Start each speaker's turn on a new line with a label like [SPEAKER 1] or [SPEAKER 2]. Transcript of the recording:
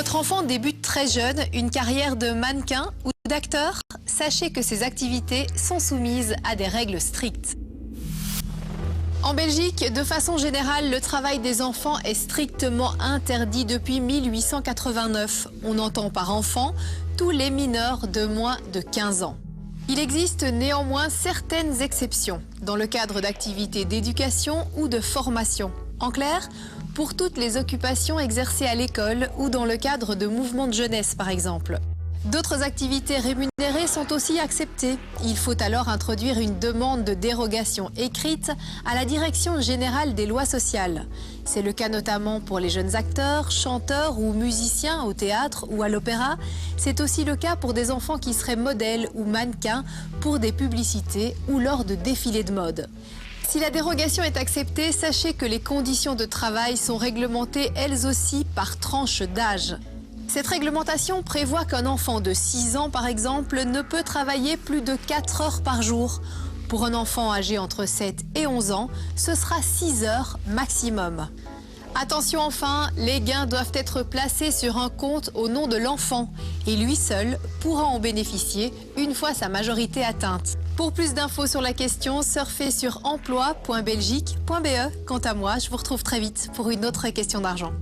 [SPEAKER 1] Votre enfant débute très jeune une carrière de mannequin ou d'acteur. Sachez que ces activités sont soumises à des règles strictes. En Belgique, de façon générale, le travail des enfants est strictement interdit depuis 1889. On entend par enfant tous les mineurs de moins de 15 ans. Il existe néanmoins certaines exceptions, dans le cadre d'activités d'éducation ou de formation. En clair, pour toutes les occupations exercées à l'école ou dans le cadre de mouvements de jeunesse, par exemple. D'autres activités rémunérées sont aussi acceptées. Il faut alors introduire une demande de dérogation écrite à la Direction générale des lois sociales. C'est le cas notamment pour les jeunes acteurs, chanteurs ou musiciens au théâtre ou à l'opéra. C'est aussi le cas pour des enfants qui seraient modèles ou mannequins pour des publicités ou lors de défilés de mode. Si la dérogation est acceptée, sachez que les conditions de travail sont réglementées elles aussi par tranche d'âge. Cette réglementation prévoit qu'un enfant de 6 ans, par exemple, ne peut travailler plus de 4 heures par jour. Pour un enfant âgé entre 7 et 11 ans, ce sera 6 heures maximum. Attention enfin, les gains doivent être placés sur un compte au nom de l'enfant et lui seul pourra en bénéficier une fois sa majorité atteinte. Pour plus d'infos sur la question, surfez sur emploi.belgique.be. Quant à moi, je vous retrouve très vite pour une autre question d'argent.